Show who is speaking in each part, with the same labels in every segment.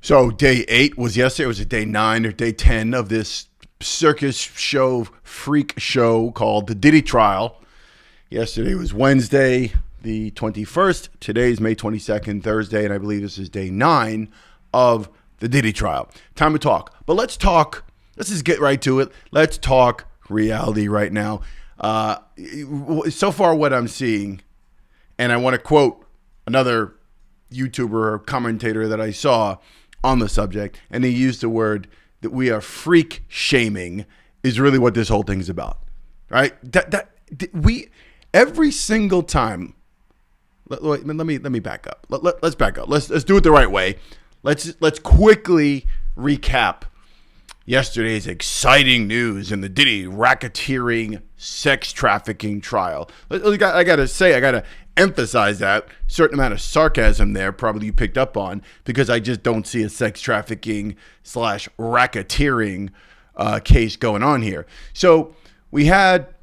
Speaker 1: So day 8 was yesterday. It was a day 9 or day 10 of this circus show, freak show called the Diddy trial. Yesterday was Wednesday, the 21st. Today's May 22nd, Thursday, and I believe this is day 9 of the Diddy trial. Time to talk. But let's talk. Let's just get right to it. Let's talk reality right now. So far what I'm seeing, and I want to quote another YouTuber or commentator that I saw on the subject, and he used the word that we are freak shaming is really what this whole thing is about, right? We every single time. Let me back up. Let's back up. Let's do it the right way. Let's quickly recap yesterday's exciting news in the Diddy racketeering sex trafficking trial. I gotta emphasize that certain amount of sarcasm there probably you picked up on, because I just don't see a sex trafficking / racketeering case going on here. So we had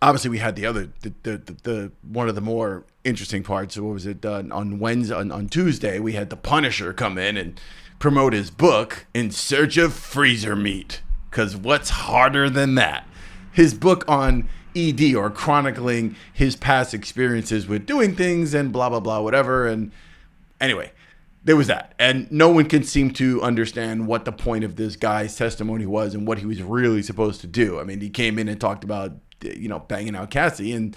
Speaker 1: the one of the more interesting parts. What was it? On Tuesday, we had the Punisher come in and promote his book, In Search of Freezer Meat. Because what's harder than that? His book on ED, or chronicling his past experiences with doing things and blah, blah, blah, whatever. And anyway, there was that. And no one can seem to understand what the point of this guy's testimony was and what he was really supposed to do. I mean, he came in and talked about, banging out Cassie, and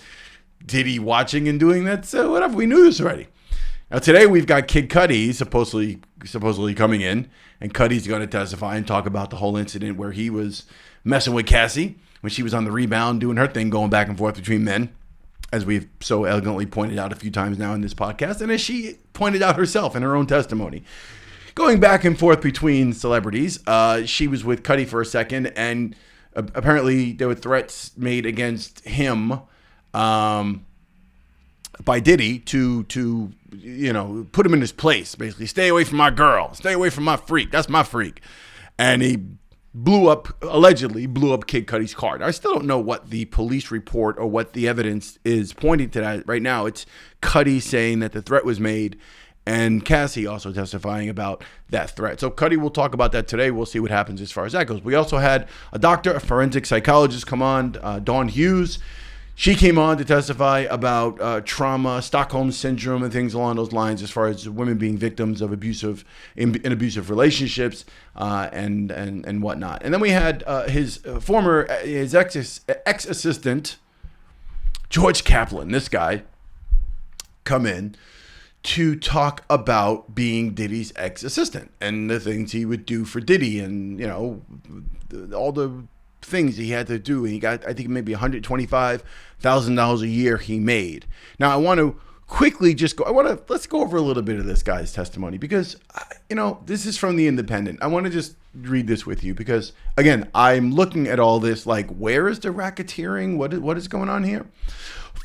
Speaker 1: Diddy watching and doing that. So whatever, we knew this already. Now today we've got Kid Cudi supposedly coming in, and Cudi's going to testify and talk about the whole incident where he was messing with Cassie when she was on the rebound doing her thing, going back and forth between men, as we've so elegantly pointed out a few times now in this podcast, and as she pointed out herself in her own testimony. Going back and forth between celebrities, she was with Cudi for a second, and apparently there were threats made against him by Diddy to put him in his place, basically. Stay away from my girl. Stay away from my freak. That's my freak. And he allegedly blew up Kid Cudi's car. Now, I still don't know what the police report or what the evidence is pointing to that right now. It's Cudi saying that the threat was made, and Cassie also testifying about that threat. So Cudi will talk about that today. We'll see what happens as far as that goes. We also had a doctor, a forensic psychologist come on, Dawn Hughes. She came on to testify about trauma, Stockholm syndrome, and things along those lines, as far as women being victims of abusive relationships and whatnot. And then we had his ex-assistant, George Kaplan, this guy, come in to talk about being Diddy's ex-assistant and the things he would do for Diddy, and all the things he had to do. And he got, I think, maybe $125,000 a year he made. Now I want to quickly let's go over a little bit of this guy's testimony, because this is from The Independent. I want to just read this with you, because again, I'm looking at all this like, where is the racketeering? What is going on here?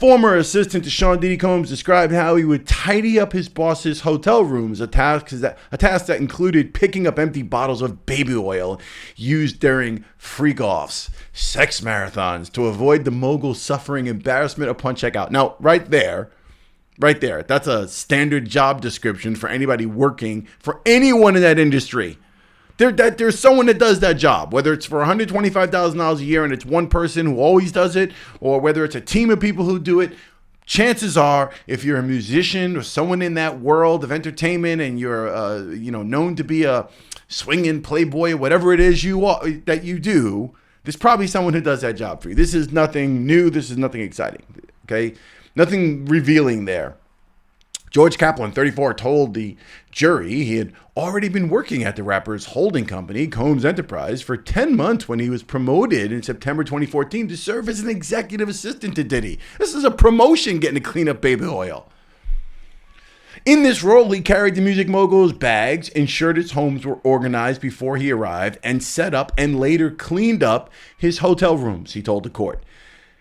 Speaker 1: Former assistant to Sean Diddy Combs described how he would tidy up his boss's hotel rooms, a task that included picking up empty bottles of baby oil used during freak-offs, sex marathons, to avoid the mogul suffering embarrassment upon checkout. Now, right there, that's a standard job description for anybody working, for anyone in that industry. There's someone that does that job, whether it's for $125,000 a year and it's one person who always does it, or whether it's a team of people who do it. Chances are, if you're a musician or someone in that world of entertainment, and you're known to be a swinging playboy or whatever it is that you do, there's probably someone who does that job for you. This is nothing new. This is nothing exciting. Okay, nothing revealing there. George Kaplan, 34, told the jury he had already been working at the rapper's holding company, Combs Enterprise, for 10 months when he was promoted in September 2014 to serve as an executive assistant to Diddy. This is a promotion, getting to clean up baby oil. In this role, he carried the music mogul's bags, ensured his homes were organized before he arrived, and set up and later cleaned up his hotel rooms, he told the court.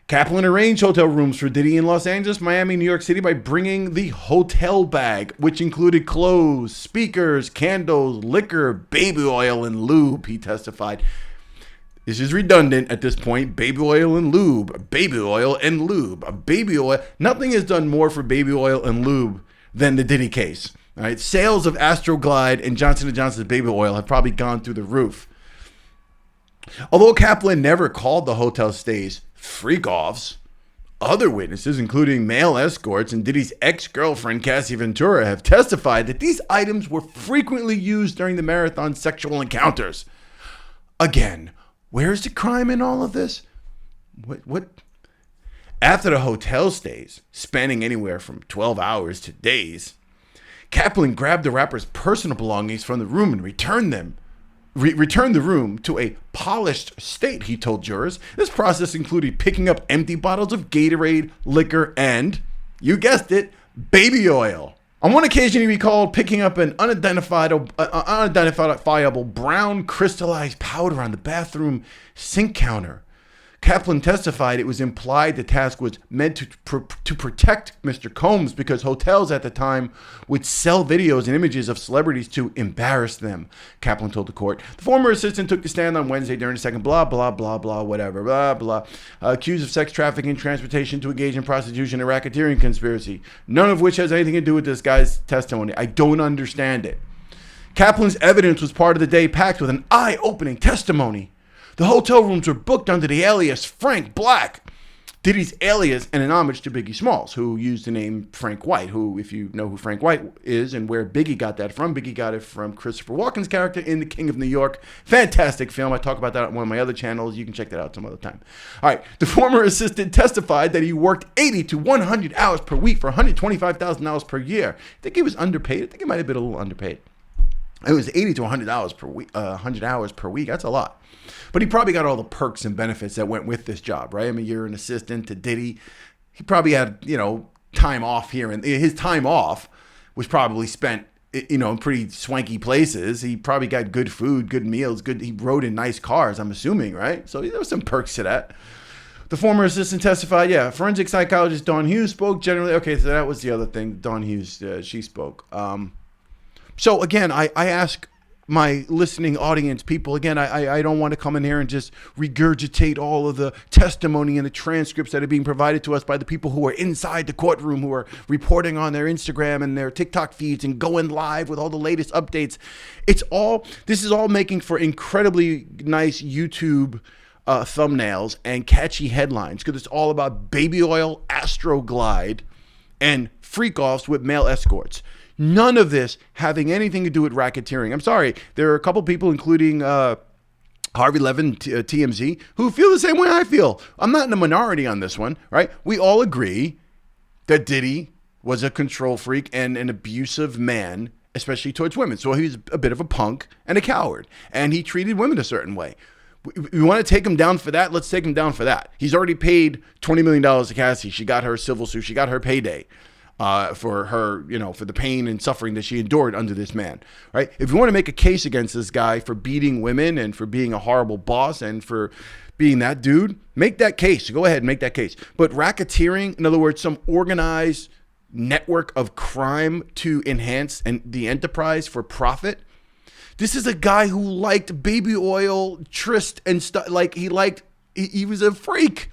Speaker 1: Kaplan arranged hotel rooms for Diddy in Los Angeles, Miami, New York City by bringing the hotel bag, which included clothes, speakers, candles, liquor, baby oil, and lube, he testified. This is redundant at this point. Baby oil and lube. Baby oil and lube. Baby oil. Nothing has done more for baby oil and lube than the Diddy case. All right, sales of Astroglide and Johnson & Johnson's baby oil have probably gone through the roof. Although Kaplan never called the hotel stays freak-offs, other witnesses, including male escorts and Diddy's ex-girlfriend Cassie Ventura, have testified that these items were frequently used during the marathon sexual encounters. Again, where's the crime in all of this? What? After the hotel stays, spanning anywhere from 12 hours to days, Kaplan grabbed the rapper's personal belongings from the room and returned the room to a polished state, he told jurors. This process included picking up empty bottles of Gatorade, liquor, and, you guessed it, baby oil. On one occasion, he recalled picking up an unidentifiable brown crystallized powder on the bathroom sink counter. Kaplan testified it was implied the task was meant to protect Mr. Combs because hotels at the time would sell videos and images of celebrities to embarrass them, Kaplan told the court. The former assistant took the stand on Wednesday during the second blah, blah, blah, blah, whatever, blah, blah, accused of sex trafficking, transportation to engage in prostitution, and racketeering conspiracy, none of which has anything to do with this guy's testimony. I don't understand it. Kaplan's evidence was part of the day packed with an eye-opening testimony. The hotel rooms were booked under the alias Frank Black, Diddy's alias, and an homage to Biggie Smalls, who used the name Frank White, who, if you know who Frank White is and where Biggie got that from, Biggie got it from Christopher Walken's character in The King of New York. Fantastic film. I talk about that on one of my other channels. You can check that out some other time. All right. The former assistant testified that he worked 80 to 100 hours per week for $125,000 per year. I think he was underpaid. I think he might have been a little underpaid. It was 80 to 100 hours per week. 100 hours per week. That's a lot. But he probably got all the perks and benefits that went with this job, right? I mean, you're an assistant to Diddy. He probably had, time off here. And his time off was probably spent, in pretty swanky places. He probably got good food, good meals, he rode in nice cars, I'm assuming, right? So there was some perks to that. The former assistant testified, forensic psychologist Dawn Hughes spoke generally. Okay, so that was the other thing. Dawn Hughes, she spoke. So again, I ask my listening audience, people, again, I don't want to come in here and just regurgitate all of the testimony and the transcripts that are being provided to us by the people who are inside the courtroom, who are reporting on their Instagram and their TikTok feeds and going live with all the latest updates. This is all making for incredibly nice YouTube thumbnails and catchy headlines because it's all about baby oil, Astroglide, and freak-offs with male escorts. None of this having anything to do with racketeering. I'm sorry. There are a couple people, including Harvey Levin, TMZ, who feel the same way I feel. I'm not in a minority on this one, right? We all agree that Diddy was a control freak and an abusive man, especially towards women. So he was a bit of a punk and a coward, and he treated women a certain way. We want to take him down for that? Let's take him down for that. He's already paid $20 million to Cassie. She got her civil suit. She got her payday. For her, for the pain and suffering that she endured under this man, right? If you want to make a case against this guy for beating women and for being a horrible boss and for being that dude, make that case. Go ahead and make that case. But racketeering, in other words, some organized network of crime to enhance the enterprise for profit. This is a guy who liked baby oil, tryst, and stuff. Like he was a freak.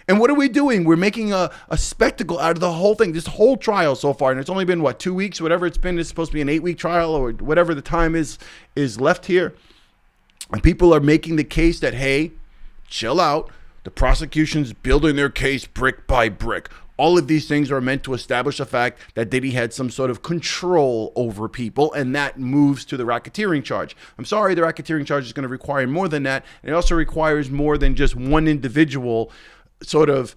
Speaker 1: And what are we doing? We're making a spectacle out of the whole thing, this whole trial so far. And it's only been, 2 weeks, whatever it's been. It's supposed to be an 8-week trial or whatever the time is left here. And people are making the case that, hey, chill out. The prosecution's building their case brick by brick. All of these things are meant to establish the fact that Diddy had some sort of control over people, and that moves to the racketeering charge. I'm sorry, the racketeering charge is going to require more than that. It also requires more than just one individual sort of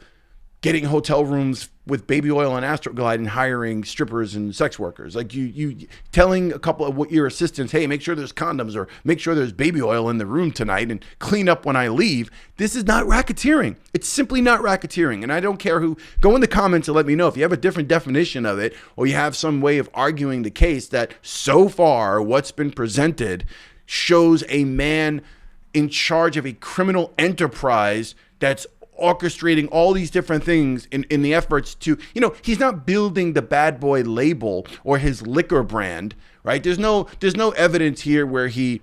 Speaker 1: getting hotel rooms with baby oil and Astroglide and hiring strippers and sex workers. Like you telling a couple of your assistants, hey, make sure there's condoms or make sure there's baby oil in the room tonight and clean up when I leave. This is not racketeering. It's simply not racketeering. And I don't care who, go in the comments and let me know if you have a different definition of it or you have some way of arguing the case that so far what's been presented shows a man in charge of a criminal enterprise that's orchestrating all these different things in the efforts to, he's not building the bad boy label or his liquor brand, right? There's no evidence here where he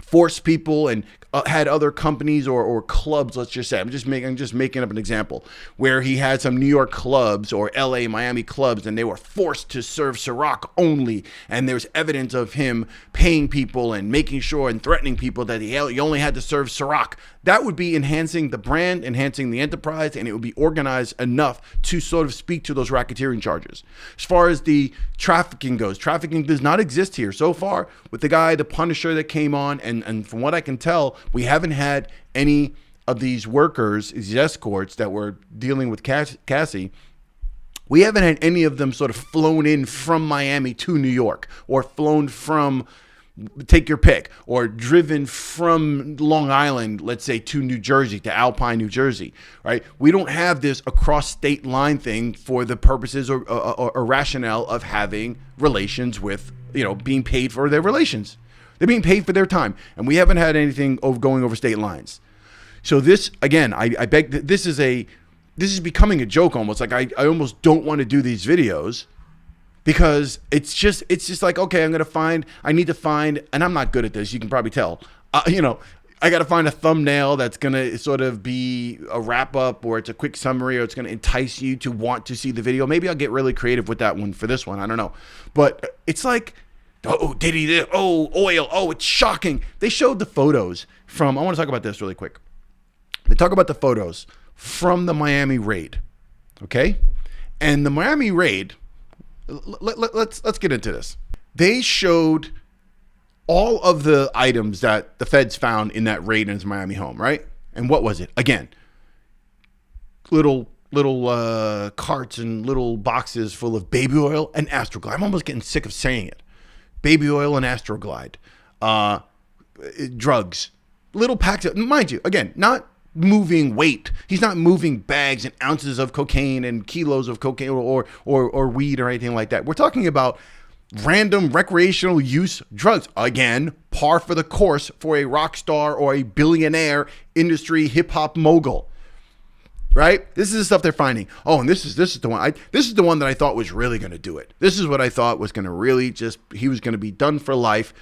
Speaker 1: forced people and had other companies or clubs, let's just say, I'm just making up an example, where he had some New York clubs or LA, Miami clubs, and they were forced to serve Ciroc only. And there's evidence of him paying people and making sure and threatening people that he only had to serve Ciroc. That would be enhancing the brand, enhancing the enterprise, and it would be organized enough to sort of speak to those racketeering charges. As far as the trafficking goes, trafficking does not exist here. So far, with the guy, the Punisher that came on, and from what I can tell, we haven't had any of these workers, these escorts that were dealing with Cassie, we haven't had any of them sort of flown in from Miami to New York, or flown from, take your pick, or driven from Long Island, let's say, to New Jersey, to Alpine, New Jersey, right? We don't have this across state line thing for the purposes or rationale of having relations with, being paid for their relations. They're being paid for their time, and we haven't had anything going over state lines. So this, again, I beg that this is becoming a joke almost. Like I almost don't want to do these videos, because it's just like, okay, I need to find, and I'm not good at this, you can probably tell, I got to find a thumbnail that's going to sort of be a wrap up, or it's a quick summary, or it's going to entice you to want to see the video. Maybe I'll get really creative with that one for this one. I don't know. But it's like, oh, Diddy, oh, oil, oh, it's shocking. They showed the photos from, I want to talk about this really quick. They talk about the photos from the Miami raid, okay? And the Miami raid, let's get into this. They showed all of the items that the feds found in that raid in his Miami home, right? And what was it? Again, little carts and little boxes full of baby oil and Astroglide. I'm almost getting sick of saying it. Baby oil and Astroglide. Drugs. Little packs of, mind you, again, not moving weight. He's not moving bags and ounces of cocaine and kilos of cocaine or weed or anything like that. We're talking about random recreational use drugs. Again, par for the course for a rock star or a billionaire industry hip hop mogul. Right? This is the stuff they're finding. Oh, and this is the one. This is the one that I thought was really going to do it. This is what I thought was going to really he was going to be done for life.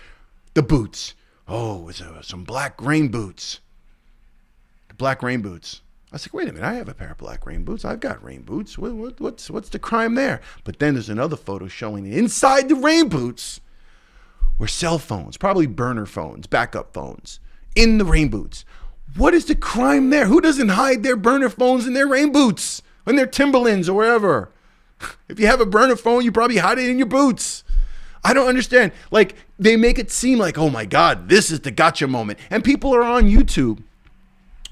Speaker 1: The boots. Oh, it's some black rain boots. The black rain boots. I was like, wait a minute, I have a pair of black rain boots. I've got rain boots. What's the crime there? But then there's another photo showing inside the rain boots were cell phones, probably burner phones, backup phones, in the rain boots. What is the crime there? Who doesn't hide their burner phones in their rain boots, in their Timberlands or wherever? If you have a burner phone, you probably hide it in your boots. I don't understand. Like, they make it seem like, oh my God, this is the gotcha moment. And people are on YouTube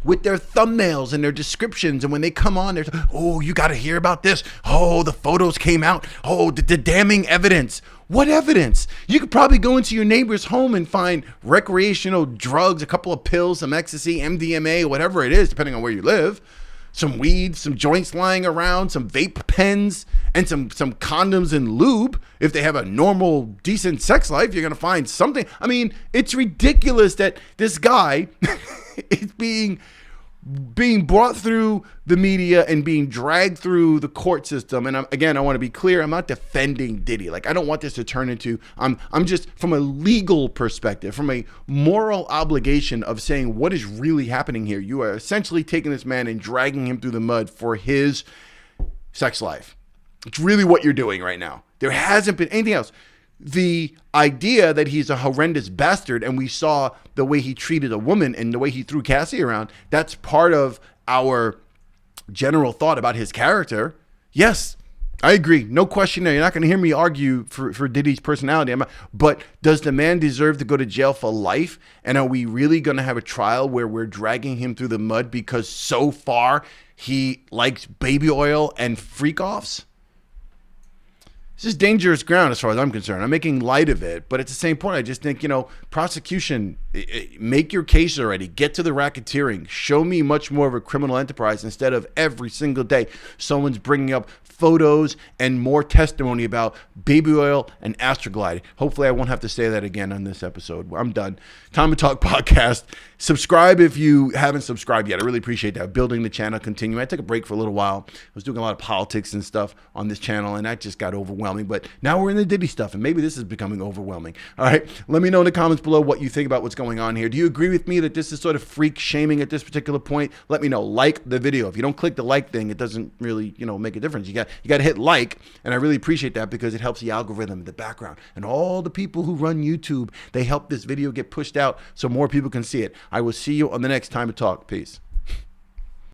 Speaker 1: with their thumbnails and their descriptions. And when they come on, they're, oh, you got to hear about this. Oh, the photos came out. Oh, the damning evidence. What evidence? You could probably go into your neighbor's home and find recreational drugs, a couple of pills, some ecstasy, MDMA, whatever it is, depending on where you live. Some weed, some joints lying around, some vape pens, and some condoms and lube. If they have a normal, decent sex life, you're going to find something. I mean, it's ridiculous that this guy is being brought through the media and being dragged through the court system. And I want to be clear, I'm not defending Diddy. Like, I don't want this to turn into, I'm just, from a legal perspective, from a moral obligation of saying what is really happening here. You are essentially taking this man and dragging him through the mud for his sex life. It's really what you're doing right now. There hasn't been anything else. The idea that he's a horrendous bastard, and we saw the way he treated a woman and the way he threw Cassie around, that's part of our general thought about his character. Yes, I agree. No question there. You're not going to hear me argue for Diddy's personality. But does the man deserve to go to jail for life? And are we really going to have a trial where we're dragging him through the mud because so far he likes baby oil and freak-offs? This is dangerous ground as far as I'm concerned. I'm making light of it, but at the same point, I just think, prosecution, make your case already. Get to the racketeering. Show me much more of a criminal enterprise instead of every single day someone's bringing up photos and more testimony about baby oil and Astroglide. Hopefully I won't have to say that again on this episode. I'm done. Time to Talk Podcast. Subscribe if you haven't subscribed yet. I really appreciate that. Building the channel, continuing. I took a break for a little while. I was doing a lot of politics and stuff on this channel, and that just got overwhelming. overwhelming, but now we're in the Diddy stuff, and maybe this is becoming overwhelming. All right, let me know in the comments below what you think about what's going on here. Do you agree with me that this is sort of freak shaming at this particular point? Let me know. Like the video. If you don't click the like thing, it doesn't really, make a difference. You got to hit like, and I really appreciate that because it helps the algorithm in the background. And all the people who run YouTube, they help this video get pushed out so more people can see it. I will see you on the next Time to Talk. Peace.